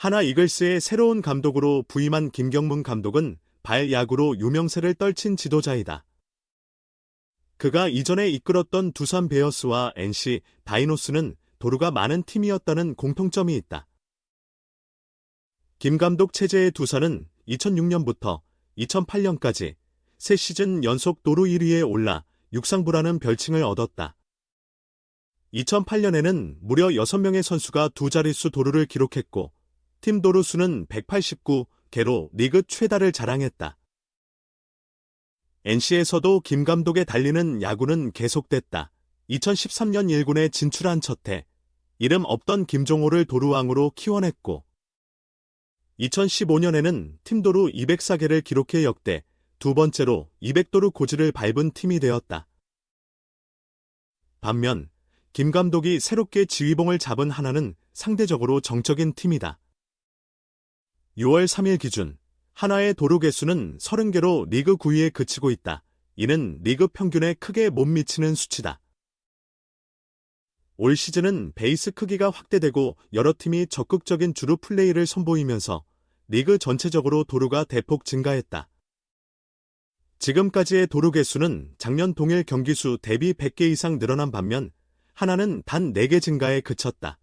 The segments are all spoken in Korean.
하나 이글스의 새로운 감독으로 부임한 김경문 감독은 발야구로 유명세를 떨친 지도자이다. 그가 이전에 이끌었던 두산 베어스와 NC 다이노스는 도루가 많은 팀이었다는 공통점이 있다. 김 감독 체제의 두산은 2006년부터 2008년까지 3시즌 연속 도루 1위에 올라 육상부라는 별칭을 얻었다. 2008년에는 무려 6명의 선수가 두 자릿수 도루를 기록했고 팀 도루 수는 189개로 리그 최다를 자랑했다. NC에서도 김 감독의 달리는 야구는 계속됐다. 2013년 1군에 진출한 첫해 이름 없던 김종호를 도루왕으로 키워냈고 2015년에는 팀 도루 204개를 기록해 역대 두 번째로 200도루 고지를 밟은 팀이 되었다. 반면 김 감독이 새롭게 지휘봉을 잡은 하나는 상대적으로 정적인 팀이다. 6월 3일 기준 하나의 도루 개수는 30개로 리그 9위에 그치고 있다. 이는 리그 평균에 크게 못 미치는 수치다. 올 시즌은 베이스 크기가 확대되고 여러 팀이 적극적인 주루 플레이를 선보이면서 리그 전체적으로 도루가 대폭 증가했다. 지금까지의 도루 개수는 작년 동일 경기수 대비 100개 이상 늘어난 반면 하나는 단 4개 증가에 그쳤다.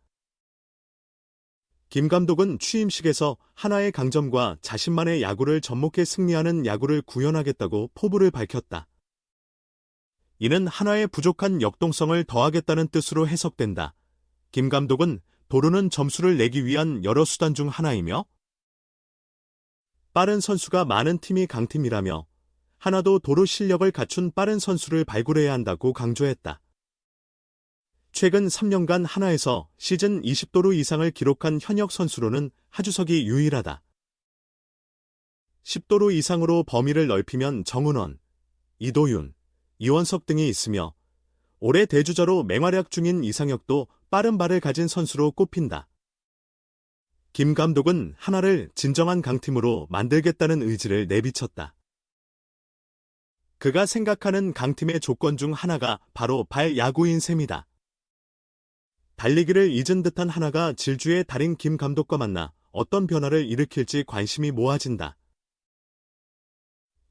김 감독은 취임식에서 하나의 강점과 자신만의 야구를 접목해 승리하는 야구를 구현하겠다고 포부를 밝혔다. 이는 하나의 부족한 역동성을 더하겠다는 뜻으로 해석된다. 김 감독은 도루는 점수를 내기 위한 여러 수단 중 하나이며 빠른 선수가 많은 팀이 강팀이라며 하나도 도루 실력을 갖춘 빠른 선수를 발굴해야 한다고 강조했다. 최근 3년간 하나에서 시즌 20도루 이상을 기록한 현역 선수로는 하주석이 유일하다. 10도루 이상으로 범위를 넓히면 정은원, 이도윤, 이원석 등이 있으며 올해 대주자로 맹활약 중인 이상혁도 빠른 발을 가진 선수로 꼽힌다. 김 감독은 하나를 진정한 강팀으로 만들겠다는 의지를 내비쳤다. 그가 생각하는 강팀의 조건 중 하나가 바로 발야구인 셈이다. 달리기를 잊은 듯한 하나가 질주의 달인 김 감독과 만나 어떤 변화를 일으킬지 관심이 모아진다.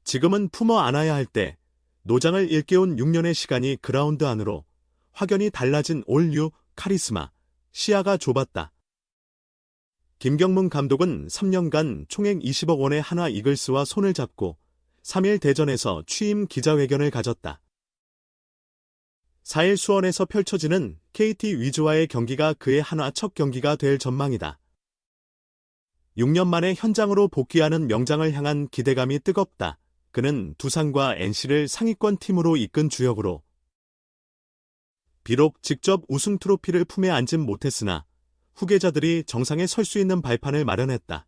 지금은 품어 안아야 할 때 노장을 일깨운 6년의 시간이 그라운드 안으로 확연히 달라진 올류 카리스마, 시야가 좁았다. 김경문 감독은 3년간 총액 20억 원의 하나 이글스와 손을 잡고 3일 대전에서 취임 기자회견을 가졌다. 4일 수원에서 펼쳐지는 KT 위즈와의 경기가 그의 하나 첫 경기가 될 전망이다. 6년 만에 현장으로 복귀하는 명장을 향한 기대감이 뜨겁다. 그는 두산과 NC를 상위권 팀으로 이끈 주역으로 비록 직접 우승 트로피를 품에 안진 못했으나 후계자들이 정상에 설 수 있는 발판을 마련했다.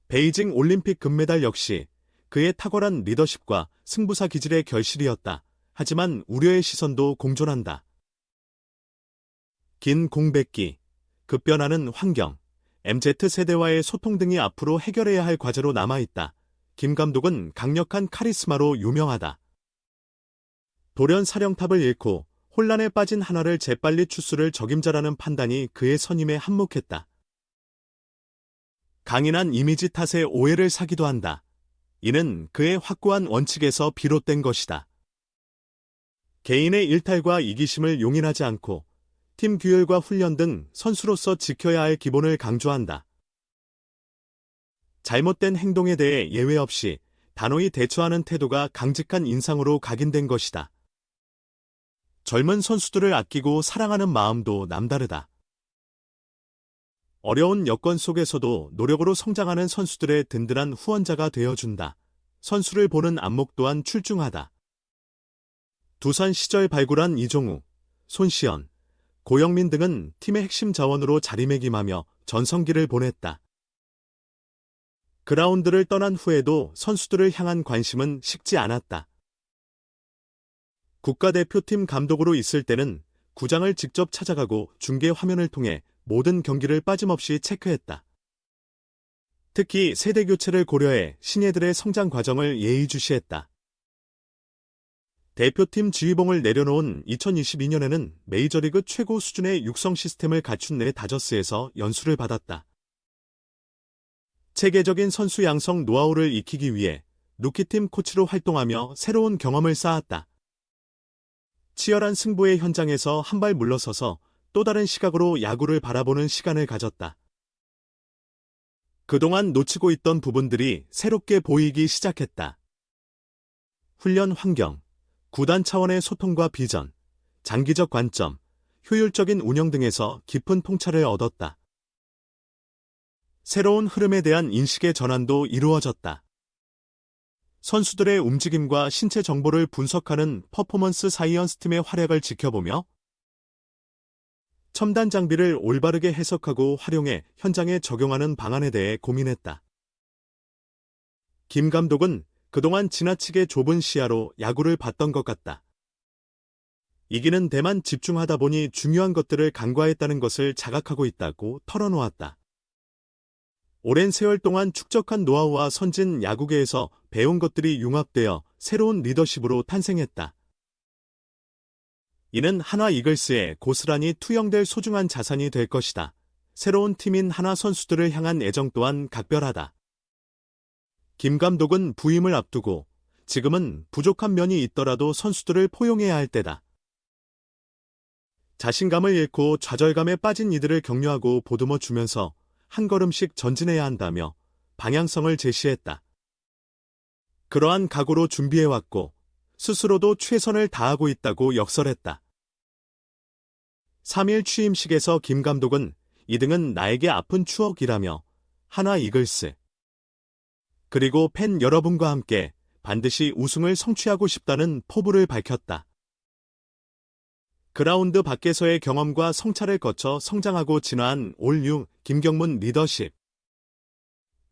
베이징 올림픽 금메달 역시 그의 탁월한 리더십과 승부사 기질의 결실이었다. 하지만 우려의 시선도 공존한다. 긴 공백기, 급변하는 환경, MZ세대와의 소통 등이 앞으로 해결해야 할 과제로 남아있다. 김 감독은 강력한 카리스마로 유명하다. 돌연 사령탑을 잃고 혼란에 빠진 하나를 재빨리 추스를 적임자라는 판단이 그의 선임에 한몫했다. 강인한 이미지 탓에 오해를 사기도 한다. 이는 그의 확고한 원칙에서 비롯된 것이다. 개인의 일탈과 이기심을 용인하지 않고 팀 규율과 훈련 등 선수로서 지켜야 할 기본을 강조한다. 잘못된 행동에 대해 예외 없이 단호히 대처하는 태도가 강직한 인상으로 각인된 것이다. 젊은 선수들을 아끼고 사랑하는 마음도 남다르다. 어려운 여건 속에서도 노력으로 성장하는 선수들의 든든한 후원자가 되어준다. 선수를 보는 안목 또한 출중하다. 두산 시절 발굴한 이종우, 손시현, 고영민 등은 팀의 핵심 자원으로 자리매김하며 전성기를 보냈다. 그라운드를 떠난 후에도 선수들을 향한 관심은 식지 않았다. 국가대표팀 감독으로 있을 때는 구장을 직접 찾아가고 중계 화면을 통해 모든 경기를 빠짐없이 체크했다. 특히 세대 교체를 고려해 신예들의 성장 과정을 예의주시했다. 대표팀 지휘봉을 내려놓은 2022년에는 메이저리그 최고 수준의 육성 시스템을 갖춘 내 다저스에서 연수를 받았다. 체계적인 선수 양성 노하우를 익히기 위해 루키팀 코치로 활동하며 새로운 경험을 쌓았다. 치열한 승부의 현장에서 한 발 물러서서 또 다른 시각으로 야구를 바라보는 시간을 가졌다. 그동안 놓치고 있던 부분들이 새롭게 보이기 시작했다. 훈련 환경, 구단 차원의 소통과 비전, 장기적 관점, 효율적인 운영 등에서 깊은 통찰을 얻었다. 새로운 흐름에 대한 인식의 전환도 이루어졌다. 선수들의 움직임과 신체 정보를 분석하는 퍼포먼스 사이언스 팀의 활약을 지켜보며 첨단 장비를 올바르게 해석하고 활용해 현장에 적용하는 방안에 대해 고민했다. 김 감독은 그동안 지나치게 좁은 시야로 야구를 봤던 것 같다. 이기는 데만 집중하다 보니 중요한 것들을 간과했다는 것을 자각하고 있다고 털어놓았다. 오랜 세월 동안 축적한 노하우와 선진 야구계에서 배운 것들이 융합되어 새로운 리더십으로 탄생했다. 이는 한화 이글스에 고스란히 투영될 소중한 자산이 될 것이다. 새로운 팀인 한화 선수들을 향한 애정 또한 각별하다. 김 감독은 부임을 앞두고 지금은 부족한 면이 있더라도 선수들을 포용해야 할 때다. 자신감을 잃고 좌절감에 빠진 이들을 격려하고 보듬어 주면서 한 걸음씩 전진해야 한다며 방향성을 제시했다. 그러한 각오로 준비해왔고 스스로도 최선을 다하고 있다고 역설했다. 3일 취임식에서 김 감독은 이 등은 나에게 아픈 추억이라며 한화 이글스 그리고 팬 여러분과 함께 반드시 우승을 성취하고 싶다는 포부를 밝혔다. 그라운드 밖에서의 경험과 성찰을 거쳐 성장하고 진화한 올 6 김경문 리더십.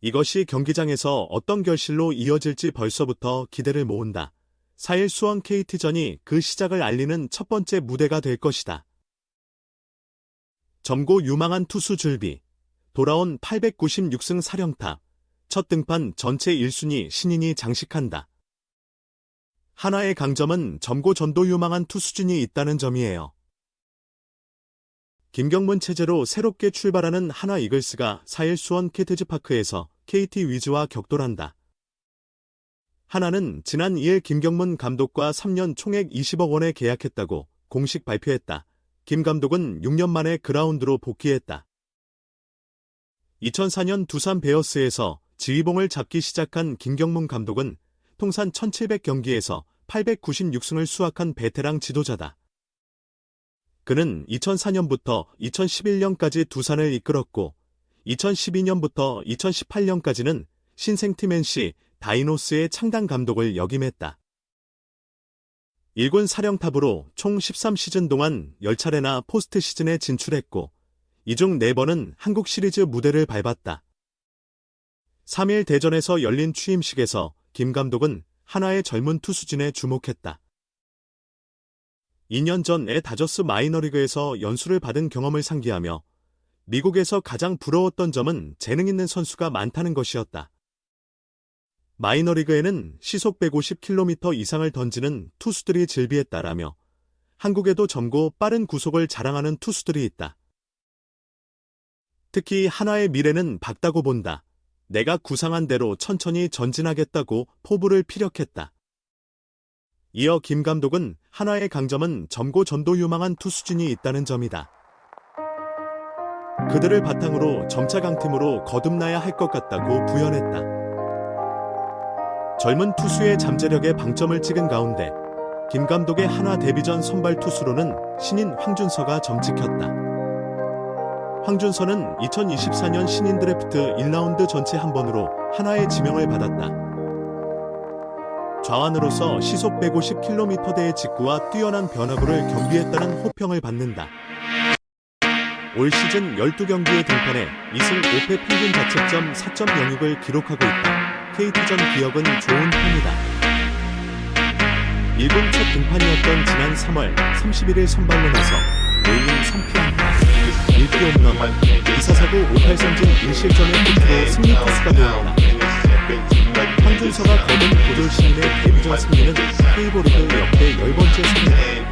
이것이 경기장에서 어떤 결실로 이어질지 벌써부터 기대를 모은다. 4일 수원 KT전이 그 시작을 알리는 첫 번째 무대가 될 것이다. 점고 유망한 투수 줄비. 돌아온 896승 사령탑. 첫 등판 전체 1순위 신인이 장식한다. 한화의 강점은 점고 전도 유망한 투수진이 있다는 점이에요. 김경문 체제로 새롭게 출발하는 한화 이글스가 4일 수원 캐트즈파크에서 KT 위즈와 격돌한다. 한화는 지난 2일 김경문 감독과 3년 총액 20억 원에 계약했다고 공식 발표했다. 김 감독은 6년 만에 그라운드로 복귀했다. 2004년 두산 베어스에서 지휘봉을 잡기 시작한 김경문 감독은 통산 1700경기에서 896승을 수확한 베테랑 지도자다. 그는 2004년부터 2011년까지 두산을 이끌었고 2012년부터 2018년까지는 신생팀 NC 다이노스의 창단 감독을 역임했다. 1군 사령탑으로 총 13시즌 동안 10차례나 포스트 시즌에 진출했고 이 중 4번은 한국 시리즈 무대를 밟았다. 3일 대전에서 열린 취임식에서 김 감독은 한화의 젊은 투수진에 주목했다. 2년 전에 다저스 마이너리그에서 연수를 받은 경험을 상기하며 미국에서 가장 부러웠던 점은 재능 있는 선수가 많다는 것이었다. 마이너리그에는 시속 150km 이상을 던지는 투수들이 즐비했다라며 한국에도 젊고 빠른 구속을 자랑하는 투수들이 있다. 특히 한화의 미래는 밝다고 본다. 내가 구상한 대로 천천히 전진하겠다고 포부를 피력했다. 이어 김 감독은 한화의 강점은 점고 전도 유망한 투수진이 있다는 점이다. 그들을 바탕으로 점차 강팀으로 거듭나야 할 것 같다고 부연했다. 젊은 투수의 잠재력에 방점을 찍은 가운데 김 감독의 한화 데뷔전 선발 투수로는 신인 황준서가 점찍혔다. 황준서는 2024년 신인 드래프트 1라운드 전체 한 번으로 한화의 지명을 받았다. 좌완으로서 시속 150km대의 직구와 뛰어난 변화구를 겸비했다는 호평을 받는다. 올 시즌 12경기에 등판해 2승 5패 평균 자책점 4.06을 기록하고 있다. KT전 기억은 좋은 편이다. 1군 첫 등판이었던 지난 3월 31일 선발로 나서 5이닝 3피안타 1피 홈런 2사사구 5탈삼진 1실점의 끝으로 승리 토스가 되었다. 황준서가 거둔 고졸 시민의 데뷔전 승리는 K리그 역대 10번째 승리다.